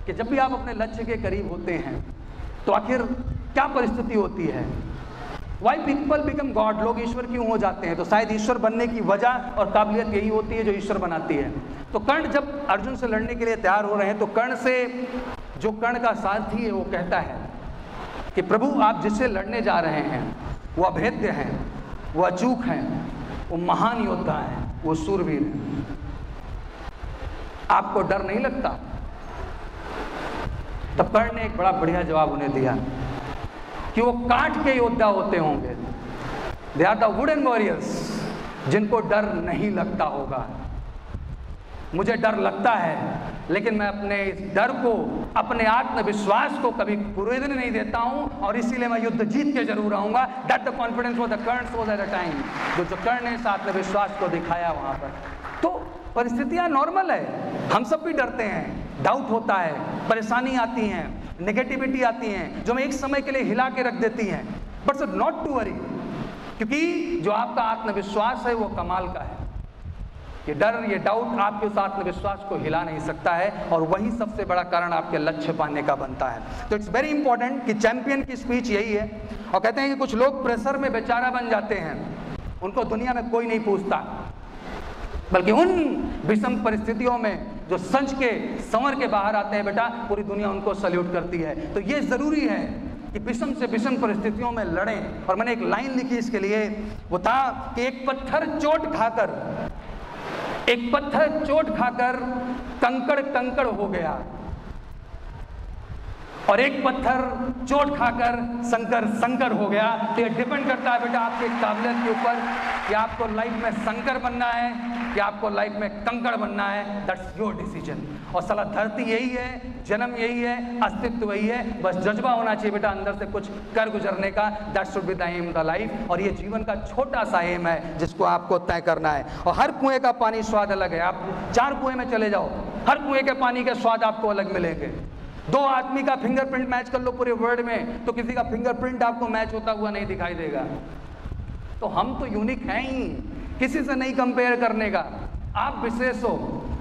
कि जब भी आप अपने लक्ष्य के करीब होते हैं तो आखिर क्या परिस्थिति होती है? Why people become God? लोग ईश्वर क्यों हो जाते हैं? तो शायद ईश्वर बनने की वजह और काबिलियत यही होती है जो ईश्वर बनाती है। तो कर्ण जब अर्जुन से लड़ने के लिए तैयार हो रहे हैं तो कर्ण से, जो कर्ण का सारथी है, वो कहता है कि प्रभु आप जिससे लड़ने जा रहे हैं वो अभेद्य हैं, वो अचूक हैं, वो महान योद्धा हैं, वो शूरवीर हैं, आपको डर नहीं लगता? तब कर्ण ने एक बड़ा बढ़िया जवाब उन्हें दिया कि वो काठ के योद्धा होते होंगे, they are the wooden warriors, जिनको डर नहीं लगता होगा। मुझे डर लगता है, लेकिन मैं अपने इस डर को, अपने आत्मविश्वास को कभी कुरेदने नहीं देता हूं और इसीलिए मैं युद्ध जीत के जरूर आऊंगा। That the confidence for the Karna's was at a time, जो कर्ण ने इस आत्मविश्वास को दिखाया वहां पर। तो परिस्थितियां नॉर्मल है, हम सब भी डरते हैं, डाउट होता है, परेशानी आती हैं, नेगेटिविटी आती हैं जो हमें एक समय के लिए हिला के रख देती हैं, बट नॉट टू वरी, क्योंकि जो आपका आत्मविश्वास है वो कमाल का है। ये डर, ये डाउट आपके उस आत्मविश्वास को हिला नहीं सकता है और वही सबसे बड़ा कारण आपके लक्ष्य पाने का बनता है। तो इट्स वेरी इंपॉर्टेंट कि चैंपियन की स्पीच यही है। और कहते हैं कि कुछ लोग प्रेशर में बेचारा बन जाते हैं, उनको दुनिया में कोई नहीं पूछता, बल्कि उन विषम परिस्थितियों में जो संच के संवर के बाहर आते हैं, बेटा पूरी दुनिया उनको सल्यूट करती है। तो ये जरूरी है कि विषम से विषम परिस्थितियों में लड़ें। और मैंने एक लाइन लिखी इसके लिए, वो था कि एक पत्थर चोट खाकर कंकड़ कंकड़ हो गया और एक पत्थर चोट खाकर संकर संकर हो गया। तो ये डिपेंड करता है बेटा आपकी काबिलियत के ऊपर कि आपको लाइफ में संकर बनना है कि आपको लाइफ में कंकड़ बनना है। That's your decision. और साला धरती यही है, जन्म यही है, अस्तित्व वही है, बस जज्बा होना चाहिए बेटा अंदर से कुछ कर गुजरने का। That should be the aim of the life. और ये जीवन का छोटा सा एम है जिसको आपको तय करना है। और हर कुएं का पानी स्वाद अलग है। आप 4 कुएं में चले जाओ, हर कुएं के पानी के स्वाद आपको अलग मिलेंगे। 2 आदमी का फिंगरप्रिंट मैच कर लो पूरे वर्ल्ड में, तो किसी का फिंगरप्रिंट आपको मैच होता हुआ नहीं दिखाई देगा। तो हम तो यूनिक हैं ही, किसी से नहीं कंपेयर करने का। आप विशेष हो,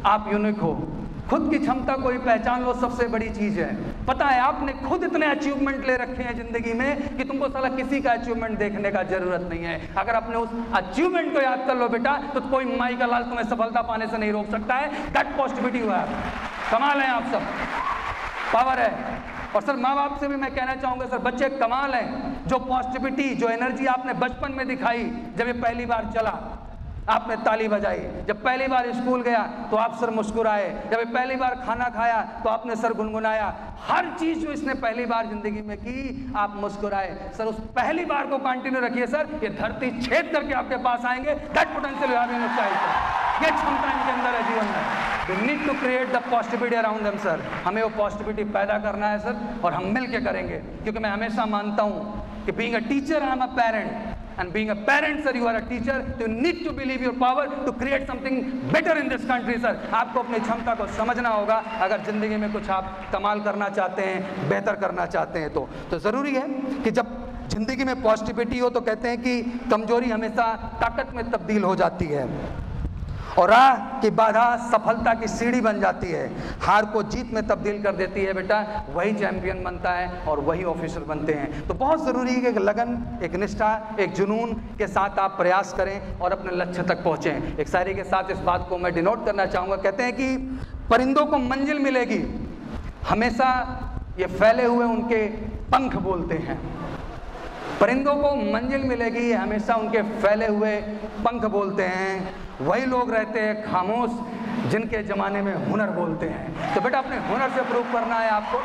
आप यूनिक हो। खुद की क्षमता को ही पहचान लो, सबसे बड़ी चीज है। पता है आपने खुद इतने अचीवमेंट ले रखे हैं जिंदगी में कि तुमको साला किसी का अचीवमेंट देखने का जरूरत नहीं है। अगर अपने उस अचीवमेंट को याद कर लो बेटा, तो कोई माई का लाल तुम्हें सफलता पाने से नहीं रोक सकता है। दैट पॉजिटिविटी हुआ है, कमाल है, आप सब पावर है। और सर माँ बाप से भी मैं कहना चाहूंगा, सर बच्चे कमाल हैं। जो पॉजिटिविटी, जो एनर्जी आपने बचपन में दिखाई, जब ये पहली बार चला आपने ताली बजाई, जब पहली बार स्कूल गया तो आप सर मुस्कुराए, जब पहली बार खाना खाया तो आपने सर गुनगुनाया। हर चीज जो इसने पहली बार जिंदगी में की आप मुस्कुराए। सर उस पहली बार को कंटिन्यू रखिए सर, ये धरती छेद करके आपके पास आएंगे। That potential you have in your child. ये क्षमता इनके अंदर है जीवन में। We need to create the positivity around them sir। हमें वो पॉजिटिविटी पैदा करना है सर, और हम मिल के करेंगे। क्योंकि मैं हमेशा मानता हूँ कि being a teacher I am a parent and being a parent sir you are a teacher। You need to believe your power to create something better in this country sir। आपको अपनी क्षमता को समझना होगा अगर जिंदगी में कुछ आप कमाल करना चाहते हैं, बेहतर करना चाहते हैं। तो जरूरी है कि जब जिंदगी में पॉजिटिविटी हो तो कहते हैं कि कमजोरी हमेशा ताकत में तब्दील हो जाती है और राह की बाधा सफलता की सीढ़ी बन जाती है। हार को जीत में तब्दील कर देती है बेटा, वही चैंपियन बनता है और वही ऑफिसर बनते हैं। तो बहुत ज़रूरी है कि एक लगन, एक निष्ठा, एक जुनून के साथ आप प्रयास करें और अपने लक्ष्य तक पहुँचें। एक शायरी के साथ इस बात को मैं डिनोट करना चाहूँगा। कहते हैं कि परिंदों को मंजिल मिलेगी, हमेशा ये फैले हुए उनके पंख बोलते हैं। परिंदों को मंजिल मिलेगी, हमेशा उनके फैले हुए पंख बोलते हैं। वही लोग रहते हैं खामोश जिनके ज़माने में हुनर बोलते हैं। तो बेटा अपने हुनर से प्रूव करना है आपको,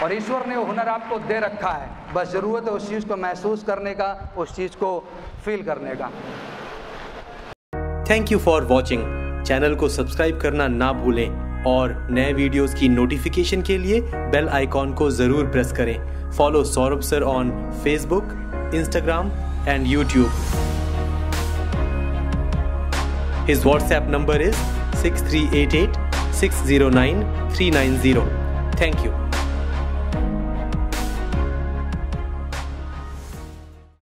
और ईश्वर ने वो हुनर आपको दे रखा है। बस ज़रूरत है उस चीज़ को महसूस करने का, उस चीज़ को फील करने का। Thank you for watching. Channel को सब्सक्राइब करना ना भूलें और नए वीडियोस की नोटिफिकेशन के लिए बेल आइकॉन को ज़रूर प्रेस करें। Follow Saurabh sir on Facebook, Instagram and YouTube. His WhatsApp number is 6388 609 390. Thank you.